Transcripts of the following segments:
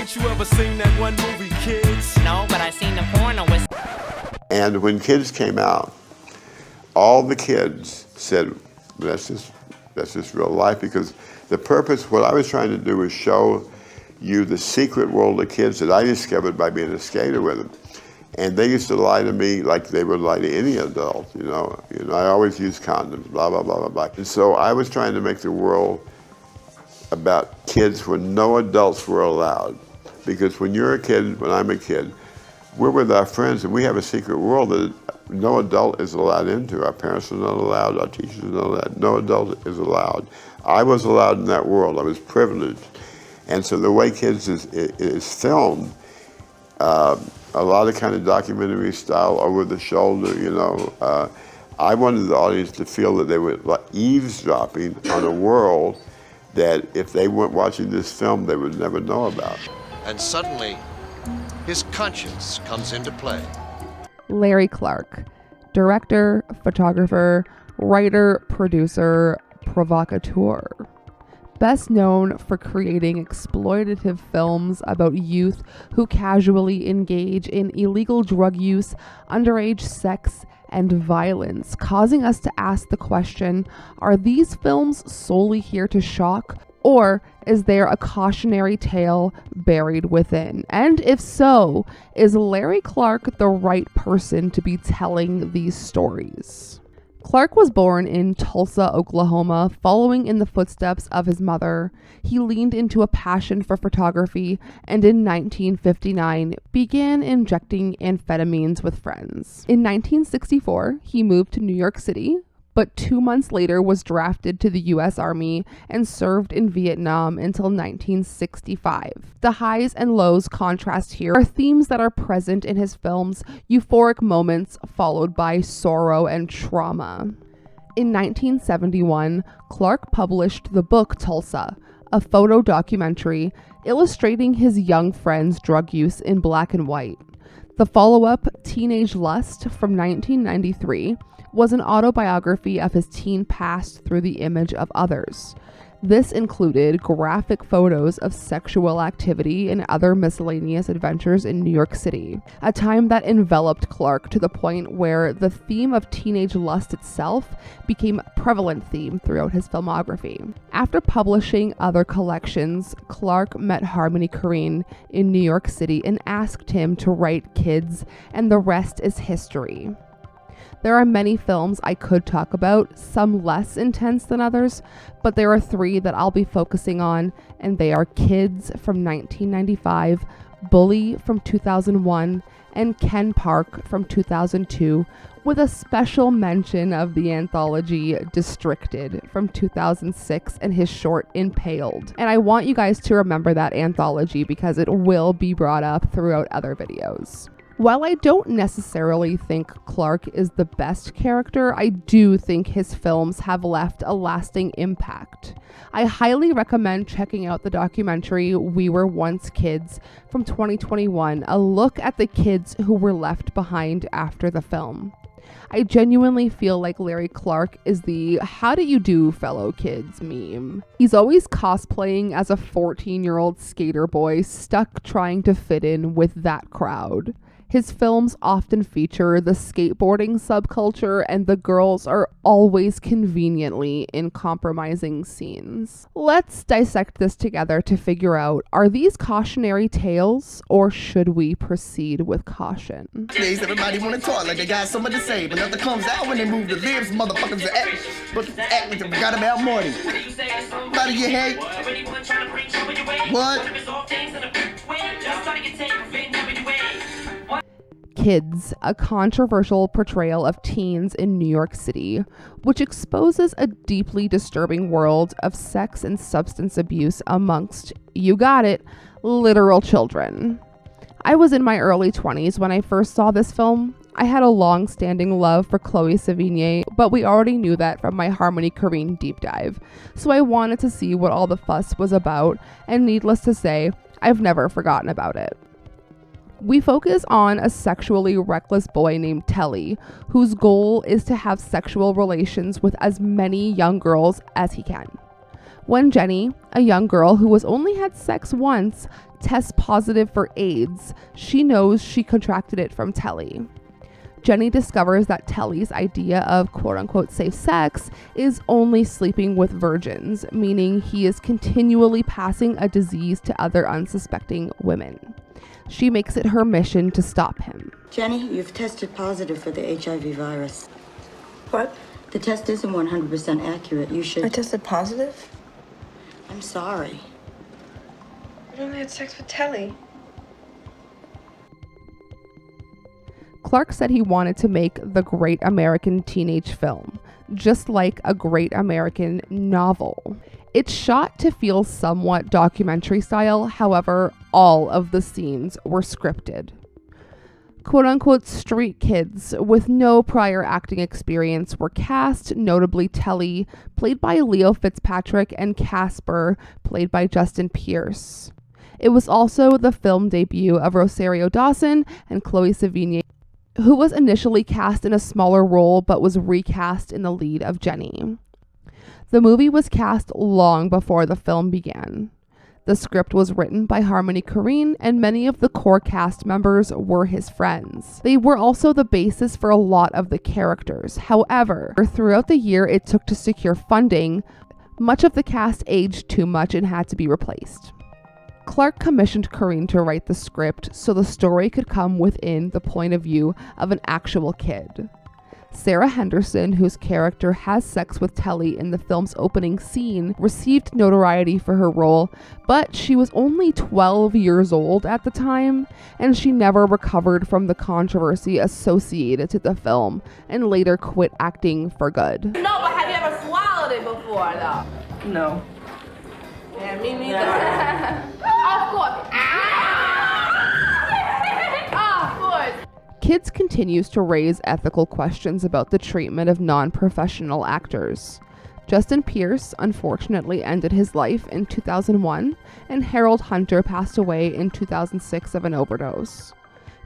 Ain't you ever seen that one movie, Kids? No, but I seen the porno with. And when Kids came out, all the kids said, that's just real life, because the purpose, what I was trying to do was show you the secret world of kids that I discovered by being a skater with them. And they used to lie to me like they would lie to any adult, you know. I always use condoms, blah, blah, blah, blah, blah. And so I was trying to make the world about kids where no adults were allowed. Because when you're a kid, when I'm a kid, we're with our friends and we have a secret world that no adult is allowed into. Our parents are not allowed, our teachers are not allowed, no adult is allowed. I was allowed in that world, I was privileged. And so the way Kids is filmed, a lot of kind of documentary style, over the shoulder, you know. I wanted the audience to feel that they were like eavesdropping on a world that if they weren't watching this film, they would never know about. And suddenly, his conscience comes into play. Larry Clark, director, photographer, writer, producer, provocateur. Best known for creating exploitative films about youth who casually engage in illegal drug use, underage sex, and violence, causing us to ask the question, are these films solely here to shock, or is there a cautionary tale buried within? And if so, is Larry Clark the right person to be telling these stories? Clark was born in Tulsa, Oklahoma, following in the footsteps of his mother. He leaned into a passion for photography and in 1959 began injecting amphetamines with friends. In 1964, he moved to New York City, but 2 months later was drafted to the U.S. Army and served in Vietnam until 1965. The highs and lows contrast here are themes that are present in his films, euphoric moments followed by sorrow and trauma. In 1971, Clark published the book Tulsa, a photo documentary illustrating his young friend's drug use in black and white. The follow-up, Teenage Lust, from 1993, was an autobiography of his teen past through the image of others. This included graphic photos of sexual activity and other miscellaneous adventures in New York City, a time that enveloped Clark to the point where the theme of teenage lust itself became a prevalent theme throughout his filmography. After publishing other collections, Clark met Harmony Korine in New York City and asked him to write Kids, and the rest is history. There are many films I could talk about, some less intense than others, but there are three that I'll be focusing on, and they are Kids from 1995, Bully from 2001, and Ken Park from 2002, with a special mention of the anthology Districted from 2006 and his short Impaled. And I want you guys to remember that anthology because it will be brought up throughout other videos. While I don't necessarily think Clark is the best character, I do think his films have left a lasting impact. I highly recommend checking out the documentary We Were Once Kids from 2021, a look at the kids who were left behind after the film. I genuinely feel like Larry Clark is the "how do you do, fellow kids" meme. He's always cosplaying as a 14-year-old skater boy stuck trying to fit in with that crowd. His films often feature the skateboarding subculture, and the girls are always conveniently in compromising scenes. Let's dissect this together to figure out, are these cautionary tales, or should we proceed with caution? Days everybody wanna talk like they got something to say, but nothing comes out when they move their lips. Motherfuckers are act like they forgot about money. Out of your head. What? Kids, a controversial portrayal of teens in New York City, which exposes a deeply disturbing world of sex and substance abuse amongst, you got it, literal children. I was in my early 20s when I first saw this film. I had a long-standing love for Chloe Sevigny, but we already knew that from my Harmony Korine deep dive, so I wanted to see what all the fuss was about, and needless to say, I've never forgotten about it. We focus on a sexually reckless boy named Telly, whose goal is to have sexual relations with as many young girls as he can. When Jenny, a young girl who has only had sex once, tests positive for AIDS, she knows she contracted it from Telly. Jenny discovers that Telly's idea of quote-unquote safe sex is only sleeping with virgins, meaning he is continually passing a disease to other unsuspecting women. She makes it her mission to stop him. Jenny, you've tested positive for the HIV virus. What? The test isn't 100% accurate. You should... I tested positive? I'm sorry. I only had sex with Telly. Clark said he wanted to make the great American teenage film, just like a great American novel. It's shot to feel somewhat documentary style, however, all of the scenes were scripted. Quote-unquote street kids with no prior acting experience were cast, notably Telly, played by Leo Fitzpatrick, and Casper, played by Justin Pierce. It was also the film debut of Rosario Dawson and Chloe Sevigny, who was initially cast in a smaller role but was recast in the lead of Jenny. The movie was cast long before the film began. The script was written by Harmony Korine, and many of the core cast members were his friends. They were also the basis for a lot of the characters. However, throughout the year it took to secure funding, much of the cast aged too much and had to be replaced. Clark commissioned Korine to write the script so the story could come within the point of view of an actual kid. Sarah Henderson, whose character has sex with Telly in the film's opening scene, received notoriety for her role, but she was only 12 years old at the time, and she never recovered from the controversy associated to the film, and later quit acting for good. No, but have you ever swallowed it before, though? No. Yeah, me neither. Of course. Of course. Kids continues to raise ethical questions about the treatment of non-professional actors. Justin Pierce unfortunately ended his life in 2001, and Harold Hunter passed away in 2006 of an overdose.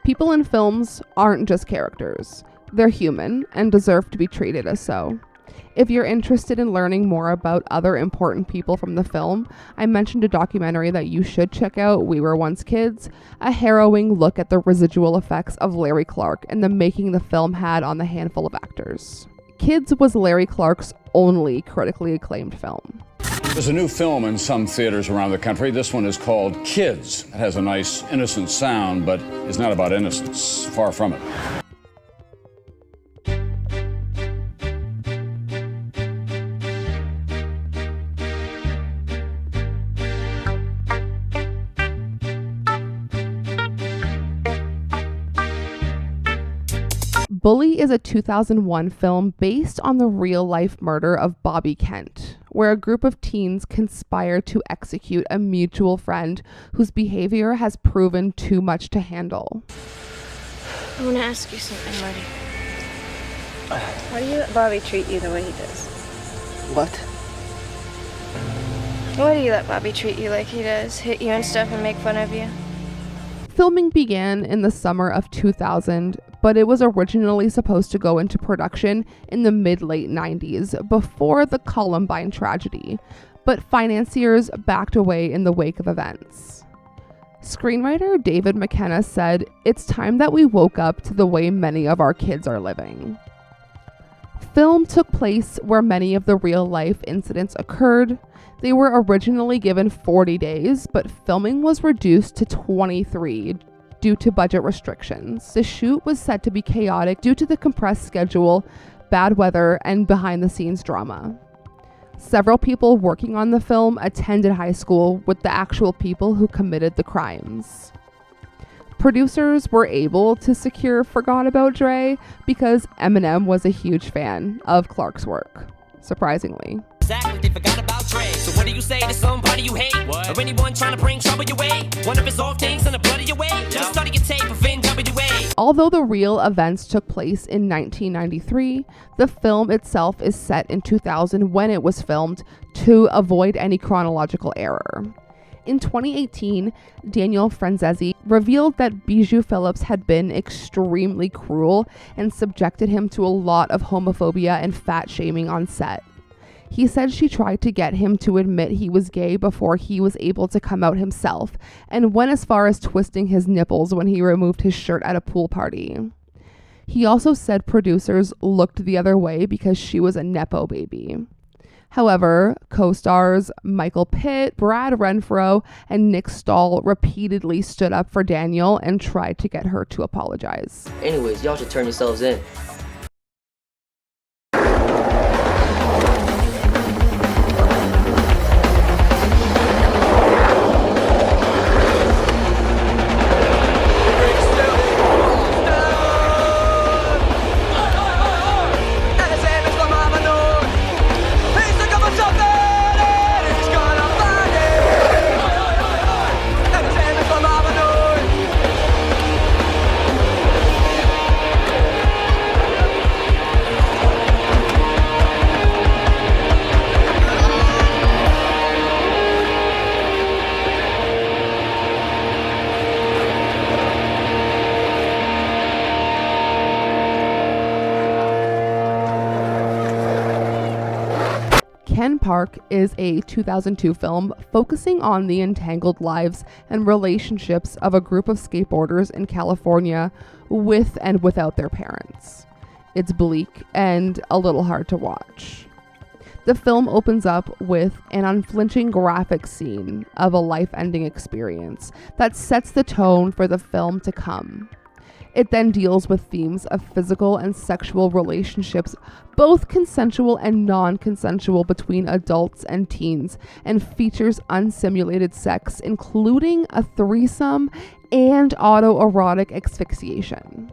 People in films aren't just characters. They're human and deserve to be treated as so. If you're interested in learning more about other important people from the film, I mentioned a documentary that you should check out, We Were Once Kids, a harrowing look at the residual effects of Larry Clark and the making the film had on the handful of actors. Kids was Larry Clark's only critically acclaimed film. There's a new film in some theaters around the country. This one is called Kids. It has a nice, innocent sound, but is not about innocence. Far from it. Bully is a 2001 film based on the real-life murder of Bobby Kent, where a group of teens conspire to execute a mutual friend whose behavior has proven too much to handle. I want to ask you something, Marty. Why do you let Bobby treat you the way he does? What? Why do you let Bobby treat you like he does? Hit you and stuff and make fun of you? Filming began in the summer of 2000, but it was originally supposed to go into production in the mid-late 90s, before the Columbine tragedy, but financiers backed away in the wake of events. Screenwriter David McKenna said, "It's time that we woke up to the way many of our kids are living." Film took place where many of the real-life incidents occurred. They were originally given 40 days, but filming was reduced to 23 due to budget restrictions. The shoot was said to be chaotic due to the compressed schedule, bad weather, and behind-the-scenes drama. Several people working on the film attended high school with the actual people who committed the crimes. Producers were able to secure Forgot About Dre because Eminem was a huge fan of Clark's work, surprisingly. Exactly, they forgot about Dre. So what do you say to somebody you hate? What? Or anyone trying to bring trouble your way? One of his off things in the blood of your way? Just study your tape of NWA. Although the real events took place in 1993, the film itself is set in 2000 when it was filmed to avoid any chronological error. In 2018, Daniel Franzese revealed that Bijou Phillips had been extremely cruel and subjected him to a lot of homophobia and fat shaming on set. He said she tried to get him to admit he was gay before he was able to come out himself, and went as far as twisting his nipples when he removed his shirt at a pool party. He also said producers looked the other way because she was a Nepo baby. However, co-stars Michael Pitt, Brad Renfro, and Nick Stahl repeatedly stood up for Daniel and tried to get her to apologize. Anyways, y'all should turn yourselves in. Ken Park is a 2002 film focusing on the entangled lives and relationships of a group of skateboarders in California with and without their parents. It's bleak and a little hard to watch. The film opens up with an unflinching graphic scene of a life-ending experience that sets the tone for the film to come. It then deals with themes of physical and sexual relationships, both consensual and non-consensual, between adults and teens, and features unsimulated sex, including a threesome and autoerotic asphyxiation.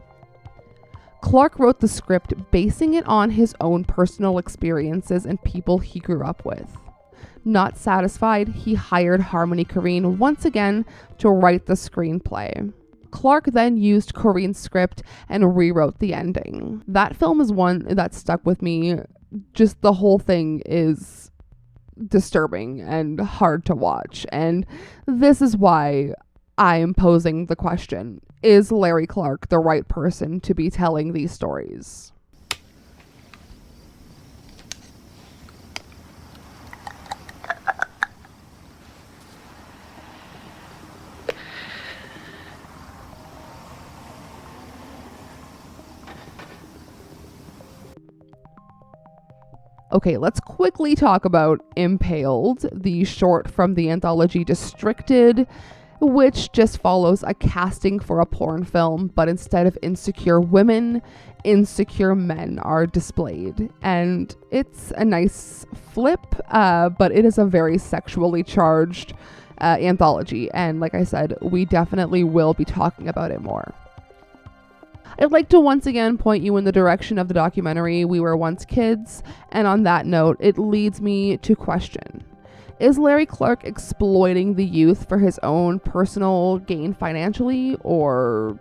Clark wrote the script basing it on his own personal experiences and people he grew up with. Not satisfied, he hired Harmony Korine once again to write the screenplay. Clark then used Korine's script and rewrote the ending. That film is one that stuck with me. Just the whole thing is disturbing and hard to watch. And this is why I am posing the question, is Larry Clark the right person to be telling these stories? Okay, let's quickly talk about Impaled, the short from the anthology Districted, which just follows a casting for a porn film, but instead of insecure women, insecure men are displayed. And it's a nice flip, but it is a very sexually charged anthology. And like I said, we definitely will be talking about it more. I'd like to once again point you in the direction of the documentary We Were Once Kids, and on that note, it leads me to question: is Larry Clark exploiting the youth for his own personal gain financially, or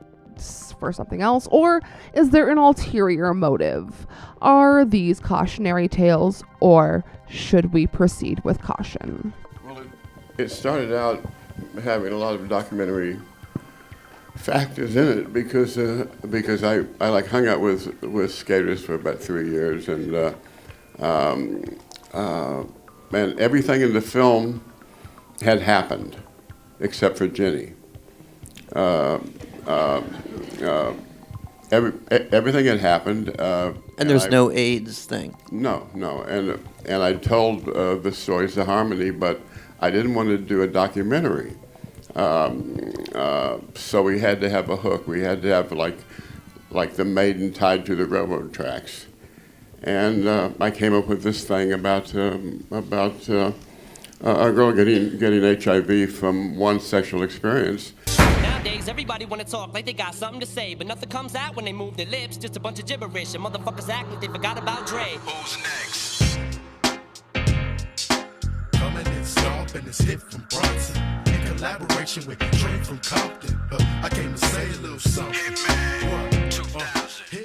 for something else? Or is there an ulterior motive? Are these cautionary tales, or should we proceed with caution? Well, it started out having a lot of documentary factors in it because I like hung out with skaters for about 3 years, and everything in the film had happened except for Jenny. Everything had happened. And there's no AIDS thing. No, and I told the stories to Harmony, but I didn't want to do a documentary. So we had to have a hook. We had to have like the maiden tied to the railroad tracks, and I came up with this thing about a girl getting HIV from one sexual experience. Nowadays, everybody wanna talk like they got something to say, but nothing comes out when they move their lips. Just a bunch of gibberish, and motherfuckers act like they forgot about Dre. Who's next? Coming in stomp and it's hit from Bronson. Collaboration with Dre from Compton. I came to say a little something. Hitman 2000.